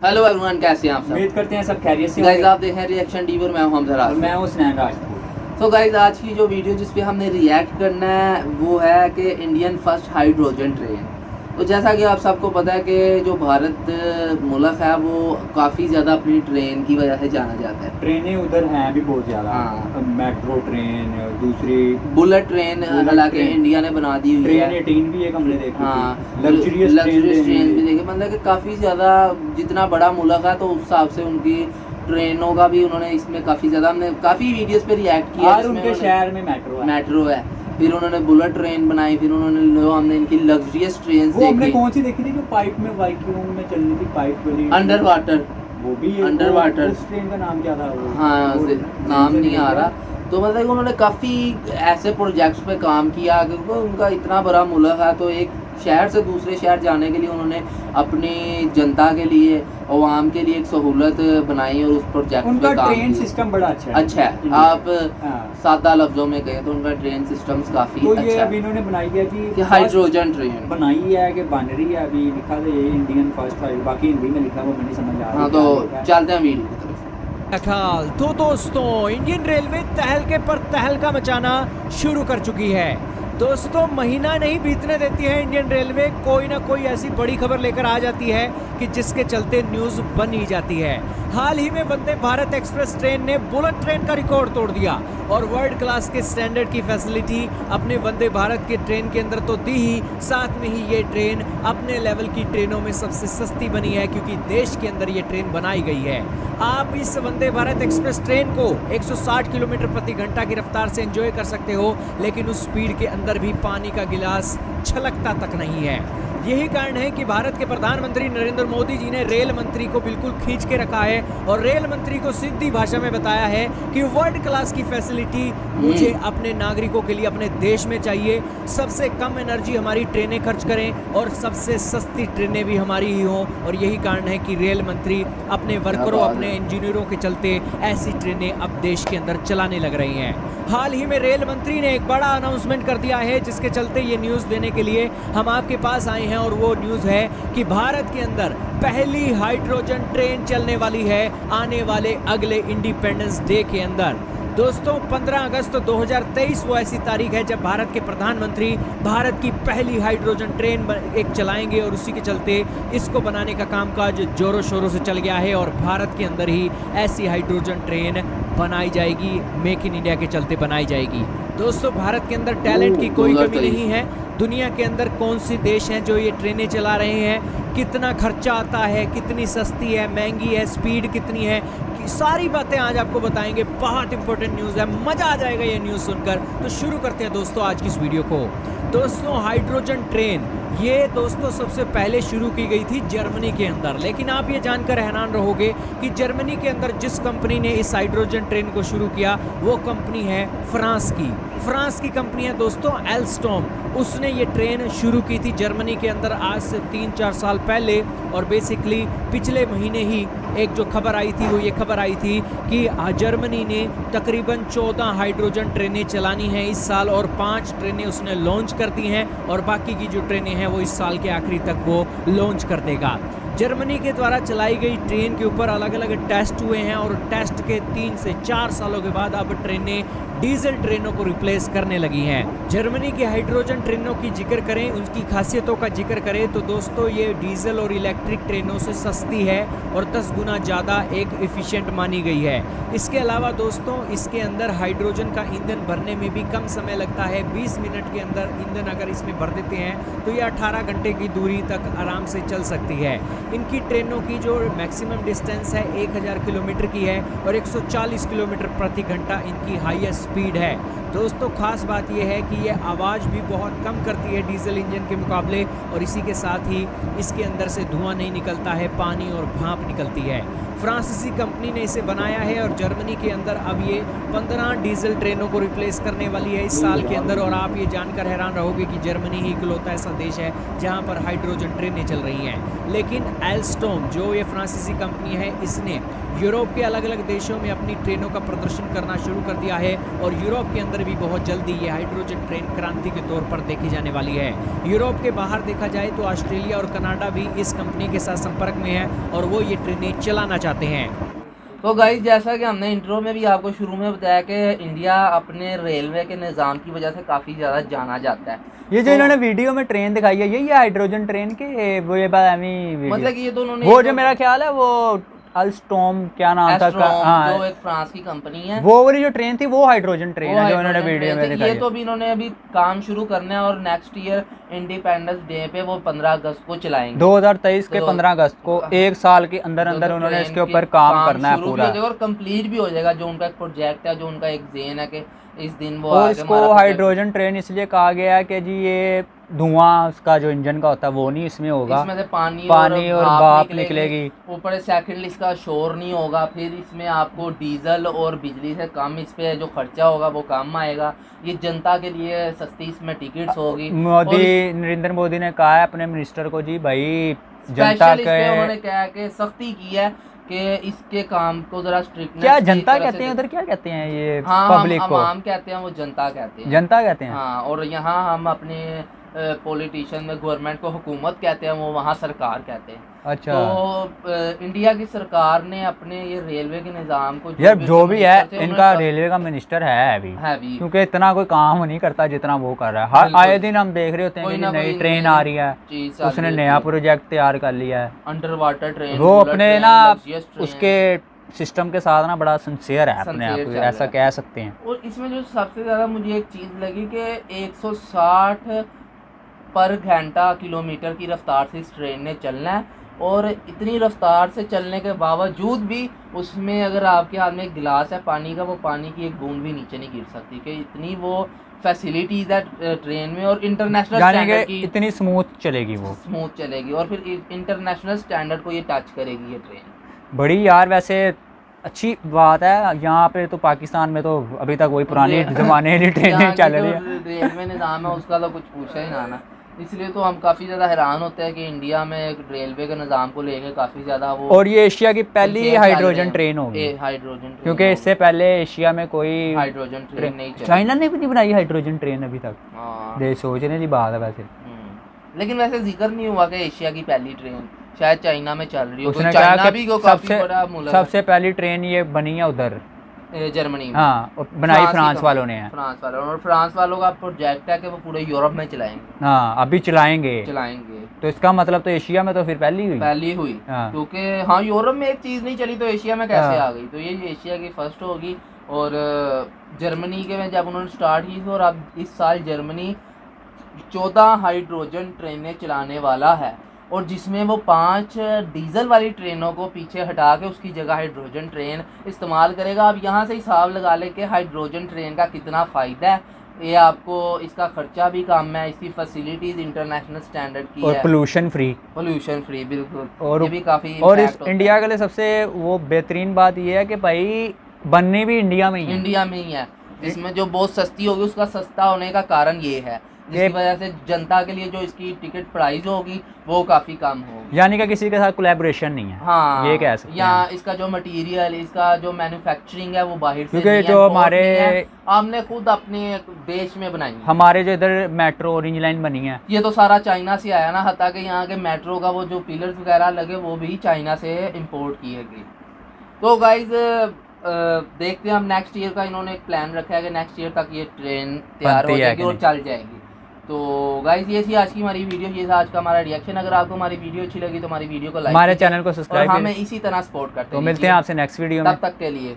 Hello everyone, कैसे हैं आप सब? उम्मीद करते हैं सब खैरियत से गाइस होंगे। आप देख रहे हैं रिएक्शन टीवी और मैं हूं हमजा राज। मैं हूं स्नैन राजपूत। तो गाइस आज की जो वीडियो जिस पे हमने रिएक्ट करना है वो है कि इंडियन फर्स्ट हाइड्रोजन ट्रेन। तो जैसा कि आप सबको पता है कि जो भारत मुल्क है वो काफ़ी ज़्यादा अपनी ट्रेन की वजह से जाना जाता है। ट्रेनें उधर हैं भी बहुत ज़्यादा। हाँ। मेट्रो ट्रेन, दूसरी बुलेट ट्रेन हालांकि ट्रेन। इंडिया ने बना दी हुई है। ट्रेन 18 भी एक हमने देखी। हाँ, लग्जरियस ट्रेन भी देखे, मतलब कि काफ़ी ज़्यादा जितना बड़ा मुल्क है तो उस हिसाब से उनकी ट्रेनों का भी उन्होंने इसमें काफ़ी ज़्यादा, हमने काफ़ी वीडियोस पे रिएक्ट किया। और उनके शहर में मेट्रो है। फिर उन्होंने बुलेट ट्रेन बनाई, फिर उन्होंने हमने इनकी लग्जरियस ट्रेन वो हमने कौन सी देखी थी जो पाइप में वैक्यूम में चलनी थी, पाइप वाली अंडर वाटर। वो भी अंडर वाटर। उस ट्रेन का नाम क्या था वो? हाँ, नाम नहीं आ रहा। तो मतलब उन्होंने काफ़ी ऐसे प्रोजेक्ट्स पे काम किया क्योंकि उनका इतना बड़ा मुल्क है तो एक शहर से दूसरे शहर जाने के लिए उन्होंने अपनी जनता के लिए, अवाम के लिए एक सहूलत बनाई और उस प्रोजेक्ट उनका पे काम ट्रेन किया। सिस्टम बड़ा अच्छा है। आप हाँ। सादा लफ्जों में कहें तो उनका ट्रेन सिस्टम्स काफ़ी तो अच्छा ये है। अभी इन्होंने बनाई है कि हाइड्रोजन ट्रेन बनाई है कि बन रही है। अभी लिखा था ये इंडियन फर्स्ट हाइड्रोजन, बाकी हिंदी में लिखा वो मैं नहीं समझ आ रहा। हाँ, तो चलते हैं वीडियो की तरफ। ख्याल तो दोस्तों, इंडियन रेलवे तहलके पर तहलका मचाना शुरू कर चुकी है। दोस्तों, महीना नहीं बीतने देती है इंडियन रेलवे, कोई ना कोई ऐसी बड़ी खबर लेकर आ जाती है कि जिसके चलते न्यूज़ बन ही जाती है। हाल ही में वंदे भारत एक्सप्रेस ट्रेन ने बुलेट ट्रेन का रिकॉर्ड तोड़ दिया और वर्ल्ड क्लास के स्टैंडर्ड की फैसिलिटी अपने वंदे भारत के ट्रेन के अंदर तो दी ही, साथ में ही ये ट्रेन अपने लेवल की ट्रेनों में सबसे सस्ती बनी है क्योंकि देश के अंदर ये ट्रेन बनाई गई है। आप इस वंदे भारत एक्सप्रेस ट्रेन को 160 किलोमीटर प्रति घंटा की रफ्तार से एंजॉय कर सकते हो, लेकिन उस स्पीड के अंदर भी पानी का गिलास छलकता तक नहीं है। यही कारण है कि भारत के प्रधानमंत्री नरेंद्र मोदी जी ने रेल मंत्री को बिल्कुल खींच के रखा है और रेल मंत्री को सीधी भाषा में बताया है कि वर्ल्ड क्लास की फैसिलिटी मुझे अपने नागरिकों के लिए अपने देश में चाहिए। सबसे कम एनर्जी हमारी ट्रेनें खर्च करें और सबसे सस्ती ट्रेनें भी हमारी ही हों, और यही कारण है कि रेल मंत्री अपने वर्करों, अपने इंजीनियरों के चलते ऐसी ट्रेनें अब देश के अंदर चलाने लग रही हैं। हाल ही में रेल मंत्री ने एक बड़ा अनाउंसमेंट कर दिया है जिसके चलते ये न्यूज़ देने के लिए हम आपके पास आए हैं, और वो न्यूज़ है कि भारत के अंदर पहली हाइड्रोजन ट्रेन चलने वाली है आने वाले अगले इंडिपेंडेंस डे के अंदर। दोस्तों, 15 अगस्त 2023 वो ऐसी तारीख है जब भारत के प्रधानमंत्री भारत की पहली हाइड्रोजन ट्रेन एक चलाएंगे, और उसी के चलते इसको बनाने का कामकाज जोरों शोरों से चल गया है और भारत के अंदर ही ऐसी हाइड्रोजन ट्रेन बनाई जाएगी, मेक इन इंडिया के चलते बनाई जाएगी। दोस्तों, भारत के अंदर टैलेंट की कोई कमी नहीं है। दुनिया के अंदर कौन सी देश हैं जो ये ट्रेनें चला रहे हैं, कितना खर्चा आता है, कितनी सस्ती है, महंगी है, स्पीड कितनी है, सारी बातें आज आपको बताएंगे। बहुत इंपॉर्टेंट न्यूज़ है, मज़ा आ जाएगा ये न्यूज़ सुनकर। तो शुरू करते हैं दोस्तों आज की इस वीडियो को। दोस्तों, हाइड्रोजन ट्रेन ये दोस्तों सबसे पहले शुरू की गई थी जर्मनी के अंदर, लेकिन आप ये जानकर हैरान रहोगे कि जर्मनी के अंदर जिस कंपनी ने इस हाइड्रोजन ट्रेन को शुरू किया वो कंपनी है फ्रांस की कंपनी है दोस्तों, एल्स्टॉम। उसने ये ट्रेन शुरू की थी जर्मनी के अंदर आज से 3-4 साल पहले, और बेसिकली पिछले महीने ही एक जो खबर आई थी वो ये खबर आई थी कि जर्मनी ने तकरीबन 14 हाइड्रोजन ट्रेनें चलानी हैं इस साल, और 5 ट्रेनें उसने लॉन्च कर दी हैं, और बाकी की जो ट्रेनें हैं वो इस साल के आखिरी तक वो लॉन्च कर देगा। जर्मनी के द्वारा चलाई गई ट्रेन के ऊपर अलग अलग टेस्ट हुए हैं, और टेस्ट के 3 से 4 सालों के बाद अब ट्रेनें डीजल ट्रेनों को रिप्लेस करने लगी हैं। जर्मनी की हाइड्रोजन ट्रेनों की जिक्र करें, उनकी खासियतों का जिक्र करें तो दोस्तों ये डीजल और इलेक्ट्रिक ट्रेनों से सस्ती है और 10 गुना ज़्यादा एक एफिशिएंट मानी गई है। इसके अलावा दोस्तों इसके अंदर हाइड्रोजन का ईंधन भरने में भी कम समय लगता है। 20 मिनट के अंदर ईंधन अगर इसमें भर देते हैं तो ये 18 घंटे की दूरी तक आराम से चल सकती है। इनकी ट्रेनों की जो मैक्सिमम डिस्टेंस है 1000 किलोमीटर की है, और 140 किलोमीटर प्रति घंटा इनकी हाईएस्ट स्पीड है। दोस्तों, खास बात यह है कि ये आवाज़ भी बहुत कम करती है डीजल इंजन के मुकाबले, और इसी के साथ ही इसके अंदर से धुआं नहीं निकलता है, पानी और भाप निकलती है। फ्रांसीसी कंपनी ने इसे बनाया है और जर्मनी के अंदर अब ये 15 डीजल ट्रेनों को रिप्लेस करने वाली है इस साल के अंदर। और आप ये जानकर हैरान रहोगे कि जर्मनी ही इकलौता ऐसा देश है जहां पर हाइड्रोजन ट्रेनें चल रही हैं। लेकिन एल्स्टॉम जो ये फ्रांसीसी कंपनी है, इसने यूरोप के अलग अलग देशों में अपनी ट्रेनों का प्रदर्शन करना शुरू कर दिया है, और यूरोप के अंदर भी बहुत जल्दी ये हाइड्रोजन ट्रेन क्रांति के तौर पर देखी जाने वाली है। यूरोप के बाहर देखा जाए तो ऑस्ट्रेलिया और कनाडा भी इस कंपनी के साथ संपर्क में है और वो ये ट्रेनें चलाना चाहते हैं। तो गाइस, जैसा कि हमने इंट्रो में भी आपको शुरू में बताया कि इंडिया अपने रेलवे के निज़ाम की वजह से काफ़ी ज़्यादा जाना जाता है। ये जो इन्होंने वीडियो में ट्रेन दिखाई है ये हाइड्रोजन ट्रेन के वो ये बात मतलब कि ये तो उन्होंने वो जो मेरा ख्याल है वो अल्स्टॉम क्या नाम था जो एक फ्रांस की कंपनी है, वो वाली जो ट्रेन थी वो हाइड्रोजन ट्रेन है जो उन्होंने वीडियो में दिखाई। ये तो भी इन्होंने अभी काम शुरू करना है और नेक्स्ट ईयर इंडिपेंडेंस डे पे वो 15 अगस्त को चलाएंगे। 2023 के 15 अगस्त को, एक साल के अंदर अंदर उन्होंने इसके ऊपर काम करना है पूरा और कंप्लीट भी हो जाएगा। जो उनका एक प्रोजेक्ट है, जो उनका एक ज़ेन है कि इस दिन वो और इसको हाइड्रोजन ट्रेन इसलिए कहा गया है कि जी ये धुआं उसका जो इंजन का होता है वो नहीं इसमें होगा, इसमें से पानी और भाप निकलेगी, ऊपर सेकंडली इसका शोर नहीं होगा, फिर इसमें आपको डीजल और बिजली से कम इस पे जो खर्चा होगा वो कम आएगा, ये जनता के लिए सस्ती इसमें टिकट्स होगी। नरेंद्र मोदी ने कहा है अपने मिनिस्टर को जी भाई जनता के उन्होंने कहा कि सख्ती की है कि इसके काम को जरा स्ट्रिक्टनेस। क्या जनता कहते हैं उधर, क्या कहते हैं ये पब्लिक को? आवाम कहते हैं, वो जनता कहते हैं, जनता कहते हैं। हाँ, और यहाँ हम अपने पॉलिटिशियन में गवर्नमेंट को हुकूमत कहते हैं, वो वहाँ सरकार कहते हैं। अच्छा, तो इंडिया की सरकार ने अपने ये रेलवे के निज़ाम को यार जो भी है इनका रेलवे का मिनिस्टर है अभी, क्योंकि इतना कोई काम नहीं करता जितना वो कर रहा है। हर आए दिन हम देख रहे होते हैं कि नई ट्रेन आ रही है, उसने नया प्रोजेक्ट तैयार कर लिया है, अंडर वाटर ट्रेन। वो अपने ना उसके सिस्टम के साथ ना बड़ा सिंसियर है अपने आप को, ऐसा कह सकते हैं। और इसमें जो सबसे ज़्यादा मुझे एक चीज़ लगी कि 160 पर घंटा किलोमीटर की रफ्तार से इस ट्रेन ने चलना है, और इतनी रफ्तार से चलने के बावजूद भी उसमें अगर आपके हाथ में एक गिलास है पानी का, वो पानी की एक बूंद भी नीचे नहीं गिर सकती, कि इतनी वो फैसिलिटीज़ है ट्रेन में। और इंटरनेशनल स्टैंडर्ड की इतनी स्मूथ चलेगी, वो स्मूथ चलेगी और फिर इंटरनेशनल स्टैंडर्ड को ये टच करेगी ये ट्रेन। बड़ी यार वैसे अच्छी बात है। यहाँ पे तो पाकिस्तान में तो अभी तक वही पुराने ज़माने की ट्रेनें चल रही है, रेलवे निज़ाम है उसका तो कुछ पूछा ही ना। इसलिए तो हम काफ़ी ज़्यादा हैरान होते हैं कि इंडिया में रेलवे के निज़ाम को लेकर काफ़ी ज़्यादा वो, और ये एशिया की पहली हाइड्रोजन ट्रेन होगी, हाइड्रोजन, क्योंकि इससे पहले एशिया में कोई हाइड्रोजन ट्रेन नहीं चली। चाइना ने भी नहीं बनाई हाइड्रोजन ट्रेन अभी तक। हाँ, सोचने की बात है वैसे। लेकिन वैसे जिक्र नहीं हुआ कि एशिया की पहली ट्रेन शायद चाइना में चल रही हो। उसने चाइना कहा भी कि सबसे पहली ट्रेन ये बनी है उधर जर्मनी में। हाँ, बनाई फ्रांस वालों ने है। फ्रांस वालों, और फ्रांस वालों का प्रोजेक्ट है कि वो पूरे यूरोप में चलाएंगे। हाँ, अभी चलाएंगे। तो इसका मतलब तो एशिया में तो फिर पहली हुई। हाँ। क्योंकि हाँ, यूरोप में एक चीज़ नहीं चली तो एशिया में कैसे आ गई, तो ये एशिया की फर्स्ट होगी। और जर्मनी के में जब उन्होंने स्टार्ट की थी, और अब इस साल जर्मनी 14 हाइड्रोजन ट्रेनें चलाने वाला है, और जिसमें वो 5 डीजल वाली ट्रेनों को पीछे हटा के उसकी जगह हाइड्रोजन ट्रेन इस्तेमाल करेगा। अब यहाँ से हिसाब लगा ले कि हाइड्रोजन ट्रेन का कितना फ़ायदा है। ये आपको इसका खर्चा भी कम है, इसकी फैसिलिटीज़ इंटरनेशनल स्टैंडर्ड की और है, पोल्यूशन फ्री बिल्कुल। और ये भी काफ़ी, और इस इंडिया के लिए सबसे वो बेहतरीन बात ये है कि भाई बननी भी इंडिया में ही है, जिसमें जो बहुत सस्ती होगी उसका सस्ता होने का कारण ये है, जिसकी वजह से जनता के लिए जो इसकी टिकट प्राइस होगी वो काफ़ी कम होगी, यानी कि किसी के साथ कोलैबोरेशन नहीं है। हाँ, ये कह सकते हैं। या इसका जो मटेरियल, इसका जो मैन्युफैक्चरिंग है वो बाहर से क्योंकि जो हमारे हमने खुद अपने देश में बनाई है। हमारे जो इधर मेट्रो ऑरेंज लाइन बनी है ये तो सारा चाइना से आया ना, हत्ता कि यहाँ के मेट्रो का वो जो पिलर्स वगैरह लगे वो भी चाइना से इम्पोर्ट किए गए। तो गाइज देखते हैं हम नेक्स्ट ईयर का, इन्होंने एक प्लान रखा है कि नेक्स्ट ईयर तक ये ट्रेन तैयार हो जाएगी और चल जाएगी। तो गाइस ये थी आज की हमारी वीडियो, ये था आज का हमारा रिएक्शन। अगर आपको हमारी वीडियो अच्छी लगी तो हमारी वीडियो को लाइक, हमारे चैनल को सब्सक्राइब, हमें इसी तरह सपोर्ट करते हैं। तो मिलते हैं आपसे नेक्स्ट वीडियो में, तब तक के लिए।